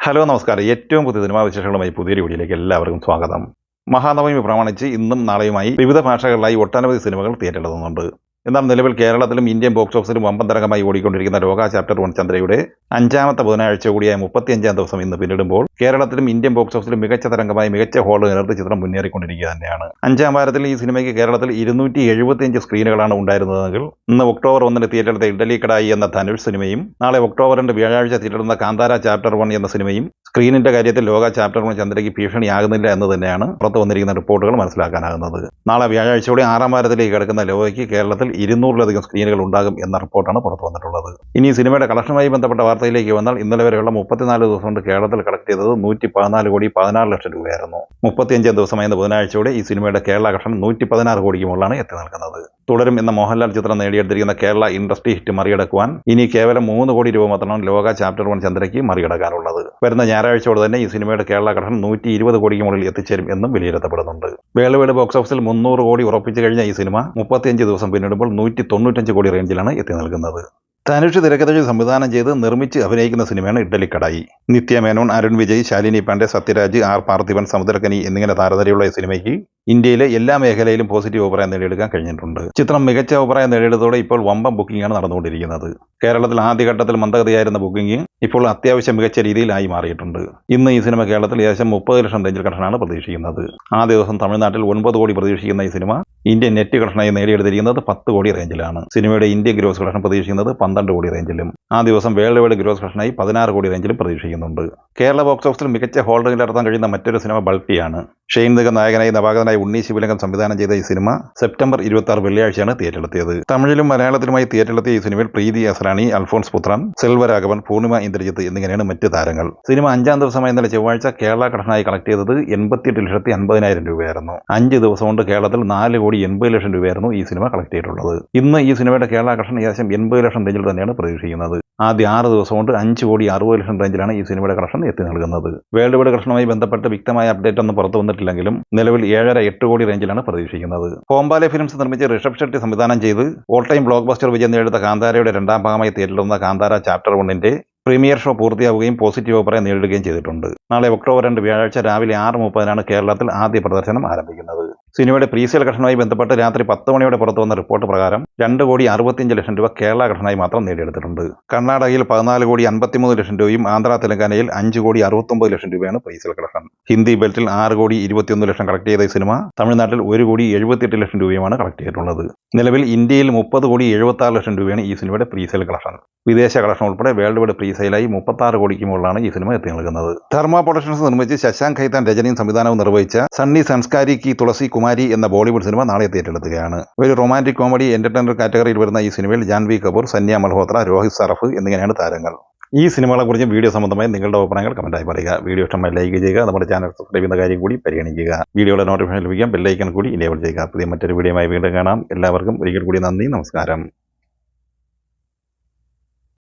Hello നമസ്കാരം. ഏറ്റവും പുതിയ സിനിമാ വിശേഷങ്ങളുമായി പുതിയൊരു വീഡിയോയിലേക്ക് എല്ലാവർക്കും സ്വാഗതം. മഹാനവമി പ്രമാണിച്ച് ഇന്നും നാളെയുമായി വിവിധ ഭാഷകളിലായി ഒട്ടനവധി സിനിമകൾ തിയേറ്ററിലെത്തുന്നുണ്ട്. എന്നാൽ നിലവിൽ കേരളത്തിലും ഇന്ത്യൻ ബോക്സ് ഓഫീസിലും വമ്പൻ തരംഗമായി ഓടിക്കൊണ്ടിരിക്കുന്ന ലോക ചാപ്റ്റർ 1 ചന്ദ്രയുടെ 5ാമത്തെ ബുധനാഴ്ച കൂടിയായ 35ാം ദിവസം ഇന്ന് പിന്നിടുമ്പോൾ കേരളത്തിലും ഇന്ത്യൻ ബോക്സ് ഓഫീസിലും മികച്ച തരംഗമായി മികച്ച ഹോൾ നിലനിർത്തി ചിത്രം മുന്നേറിക്കൊണ്ടിരിക്കുക തന്നെയാണ്. 5ാം വാരത്തിൽ ഈ സിനിമയ്ക്ക് കേരളത്തിൽ 275 സ്ക്രീനുകളാണ് ഉണ്ടായിരുന്നതെങ്കിൽ ഇന്ന് ഒക്ടോബർ 1 തിയേറ്ററിലെത്തിയ ഇഡ്ഡലി കടായി എന്ന ധനുഷ് സിനിമയും നാളെ ഒക്ടോബർ 2 വ്യാഴാഴ്ച തിയേറ്ററിലെത്തുന്ന കാന്താര ചാപ്റ്റർ 1 എന്ന സിനിമയും സ്ക്രീനിന്റെ കാര്യത്തിൽ ലോക ചാപ്റ്റർ 1 ചന്ദ്രയ്ക്ക് ഭീഷണിയാകുന്നില്ല എന്ന് തന്നെയാണ് പുറത്തു വന്നിരിക്കുന്ന റിപ്പോർട്ടുകൾ മനസ്സിലാക്കാനാകുന്നത്. നാളെ വ്യാഴാഴ്ചയോടെ 6ാം വാരത്തിലേക്ക് കിടക്കുന്ന ലോകയ്ക്ക് കേരളത്തിൽ 200-ലധികം സ്ക്രീനുകൾ ഉണ്ടാകും എന്ന റിപ്പോർട്ടാണ് പുറത്തു വന്നിട്ടുള്ളത്. ഇനി സിനിമയുടെ കളക്ഷനുമായി ബന്ധപ്പെട്ട വാർത്തയിലേക്ക് വന്നാൽ ഇന്നലെ വരെയുള്ള 34 ദിവസം കൊണ്ട് കേരളത്തിൽ കളക്ട് ചെയ്തത് 114 കോടി 16 ലക്ഷം രൂപയായിരുന്നു. 35ാം ദിവസമായിരുന്ന ബുധനാഴ്ചയോടെ ഈ സിനിമയുടെ കേരള കളക്ഷൻ 116 കോടിക്ക് മുകളിലാണ് എത്തി നിൽക്കുന്നത്. തുടരും എന്ന മോഹൻലാൽ ചിത്രം നേടിയെടുത്തിരിക്കുന്ന കേരള ഇൻഡസ്ട്രി ഹിറ്റ് മറികടക്കുവാൻ ഇനി കേവലം 3 കോടി രൂപ മാത്രമാണ് ലോക ചാപ്റ്റർ 1 ചന്ദ്രയ്ക്ക് മറികടക്കാനുള്ളത്. വരുന്ന ഞായറാഴ്ചയോടെ തന്നെ ഈ സിനിമയുടെ കേരള കളക്ഷൻ 120 കോടിക്ക് മുകളിൽ എത്തിച്ചേരും എന്നും വിലയിരുത്തപ്പെടുന്നുണ്ട്. വേൾഡ് വൈഡ് ബോക്സ് ഓഫീസിൽ 300 കോടി ഉറപ്പിച്ചു കഴിഞ്ഞ ഈ സിനിമ 35 ദിവസം പിന്നിടുമ്പോൾ 195 കോടി റേഞ്ചിലാണ് എത്തി നിൽക്കുന്നത്. ധനുഷ് തിരക്കഥയിൽ സംവിധാനം ചെയ്ത് നിർമ്മിച്ച് അഭിനയിക്കുന്ന സിനിമയാണ് ഇഡ്ഡലി കടായി. നിത്യ മേനോൻ, അരുൺ വിജയ്, ശാലിനി പാണ്ഡെ, സത്യരാജ്, ആർ പാർത്ഥിവൻ, സമുദ്രകനി എന്നിങ്ങനെ താരനിരയുള്ള ഈ സിനിമയ്ക്ക് ഇന്ത്യയിലെ എല്ലാ മേഖലയിലും പോസിറ്റീവ് അഭിപ്രായം നേടിയെടുക്കാൻ കഴിഞ്ഞിട്ടുണ്ട്. ചിത്രം മികച്ച അഭിപ്രായം നേടിയെടുത്തോടെ ഇപ്പോൾ വമ്പൻ ബുക്കിംഗാണ് നടന്നുകൊണ്ടിരിക്കുന്നത്. കേരളത്തിൽ ആദ്യഘട്ടത്തിൽ മന്ദഗതിയായിരുന്ന ബുക്കിംഗ് ഇപ്പോൾ അത്യാവശ്യം മികച്ച രീതിയിലായി മാറിയിട്ടുണ്ട്. ഇന്ന് ഈ സിനിമ കേരളത്തിൽ ഏകദേശം 30 ലക്ഷം റേഞ്ചിൽ കളക്ഷനാണ് പ്രതീക്ഷിക്കുന്നത്. ആ ദിവസം തമിഴ്നാട്ടിൽ 9 കോടി പ്രതീക്ഷിക്കുന്ന ഈ സിനിമ ഇന്ത്യൻ നെറ്റ് കളക്ഷനായി നേടിയെടുത്തിരിക്കുന്നത് 10 കോടി റേഞ്ചിലാണ്. സിനിമയുടെ ഇന്ത്യൻ ഗ്രോസ് കളക്ഷൻ പ്രതീക്ഷിക്കുന്നത് 12 കോടി റേഞ്ചിലും ആ ദിവസം വേൾഡ് വൈഡ് ഗ്രോസ് കളക്ഷനായി 16 കോടി റേഞ്ചിലും പ്രതീക്ഷിക്കുന്നുണ്ട്. കേരള ബോക്സ് ഓഫീസിൽ മികച്ച ഹോൾഡിംഗ് നടത്താൻ കഴിയുന്ന മറ്റൊരു സിനിമ ബൾട്ടിയാണ്. ഷെയ്ൻ നിഗം നായകനായി നവാഗതനായി ഉണ്ണി ശിവലിംഗം സംവിധാനം ചെയ്ത ഈ സിനിമ സെപ്റ്റംബർ 26 വെള്ളിയാഴ്ചയാണ് തിയേറ്ററിലെത്തിയത്. തമിഴിലും മലയാളത്തിലുമായി തിയേറ്ററിലെത്തിയ ഈ സിനിമയിൽ പ്രീതി അസ്രാണി, അൽഫോൺസ് പുത്രൻ, സെൽവരാഘവൻ, പൂർണിമ ഇന്ദ്രജിത്ത് എന്നിങ്ങനെയാണ് മറ്റ് താരങ്ങൾ. സിനിമ 5ാം ദിവസമായ ഇന്നലെ ചൊവ്വാഴ്ച കേരള കളക്ഷനായി കളക്ട് ചെയ്തത് 88,50,000 രൂപയായിരുന്നു. 5 ദിവസം കൊണ്ട് കേരളത്തിൽ 4 കോടി 80 ലക്ഷം രൂപയായിരുന്നു ഈ സിനിമ കളക്ട് ചെയ്തിട്ടുള്ളത്. ഇന്ന് ഈ സിനിമയുടെ കേരള കളക്ഷൻ ഏകദേശം 80 ലക്ഷം റേഞ്ചിൽ തന്നെയാണ് പ്രതീക്ഷിക്കുന്നത്. ആദ്യ 6 ദിവസം കൊണ്ട് 5 കോടി 60 ലക്ഷം റേഞ്ചിലാണ് ഈ സിനിമയുടെ കളക്ഷൻ എത്തി നൽകുന്നത്. വേൾഡ് വൈഡ് കളക്ഷനുമായി ബന്ധപ്പെട്ട് വ്യക്തമായ അപ്ഡേറ്റ് ഒന്നും പുറത്തു വന്നിട്ടില്ലെങ്കിലും നിലവിൽ 7.5-8 കോടി റേഞ്ചിലാണ് പ്രതീക്ഷിക്കുന്നത്. ഹോംബാലെ ഫിലിംസ് നിർമ്മിച്ച് ഋഷഭ് ഷെട്ടി സംവിധാനം ചെയ്ത് ഓൾ ടൈം ബ്ലോക്ക് ബസ്റ്റർ വിജയം നേടിയ കാന്താരയുടെ 2ാം ഭാഗമായി തിയേറ്ററിലെത്തുന്ന കാന്താര ചാപ്റ്റർ 1 പ്രീമിയർ ഷോ പൂർത്തിയാവുകയും പോസിറ്റീവ് അഭിപ്രായം നേരിടുകയും ചെയ്തിട്ടുണ്ട്. നാളെ ഒക്ടോബർ 2 വ്യാഴാഴ്ച രാവിലെ 6:30 കേരളത്തിൽ ആദ്യ പ്രദർശനം ആരംഭിക്കുന്നത്. സിനിമയുടെ പ്രീസെയിൽ കളക്ഷനുമായി ബന്ധപ്പെട്ട് രാത്രി 10 മണിയോടെ പുറത്തു വന്ന റിപ്പോർട്ട് പ്രകാരം 2 കോടി 65 ലക്ഷം രൂപ കേരള കളക്ഷനായി മാത്രം നേടിയെടുത്തിട്ടുണ്ട്. കർണാടകയിൽ 14 കോടി 53 ലക്ഷം രൂപയും ആന്ധ്ര തെലങ്കാനയിൽ 5 കോടി 69 ലക്ഷം രൂപയാണ് പ്രീസെയിൽ കളക്ഷൻ. ഹിന്ദി ബെൽറ്റിൽ 6 കോടി 21 ലക്ഷം കളക്ട് ചെയ്ത ഈ സിനിമ തമിഴ്നാട്ടിൽ 1 കോടി 78 ലക്ഷം രൂപയുമാണ് കളക്ട് ചെയ്തിട്ടുള്ളത്. നിലവിൽ ഇന്ത്യയിൽ 30 കോടി 76 ലക്ഷം രൂപയാണ് ഈ സിനിമയുടെ പ്രീസെയിൽ കളക്ഷൻ. വിദേശ കളക്ഷൻ ഉൾപ്പെടെ വേൾഡ് വൈഡ് പ്രീസെയിലായി 36 കോടിക്ക് മുകളിലാണ് ഈ സിനിമ എത്തി നൽകുന്നത്. ധർമ്മ പ്രൊഡക്ഷൻസ് നിർമ്മിച്ച് ശശാങ്ക് ഖൈത്താൻ രചനയും സംവിധാനവും നിർവഹിച്ച സണ്ണി സംസ്കാരി കി തുളസി കുമാരി എന്ന ബോളിവുഡ് സിനിമ നാളെ തിയേറ്ററിലെത്തുകയാണ്. ഒരു റൊമാന്റിക് കോമഡി എന്റർടൈനർ കാറ്റഗറിയിൽ വരുന്ന ഈ സിനിമയിൽ ജാൻവി കപൂർ, സന്യ മൽഹോത്ര, രോഹിത് സറഫ് എന്നിങ്ങനെയാണ് താരങ്ങൾ. ഈ സിനിമകളെക്കുറിച്ചും വീഡിയോ സംബന്ധമായി നിങ്ങളുടെ അഭിപ്രായങ്ങൾ കമന്റായി പറയുക. വീഡിയോ ഇഷ്ടമായി ലൈക്ക് ചെയ്യുക. നമ്മുടെ ചാനൽ സബ്സ്ക്രൈബ് ചെയ്യുന്ന കാര്യം കൂടി പരിഗണിക്കുക. വീഡിയോയുടെ നോട്ടിഫിക്കേഷൻ ലഭിക്കാൻ ബെല്ലൈക്കൺ കൂടി ഇനേബിൾ ചെയ്യുക. പുതിയ മറ്റൊരു വീഡിയോയുമായി വീണ്ടും കാണാം. എല്ലാവർക്കും ഒരിക്കൽ കൂടി നന്ദി, നമസ്കാരം.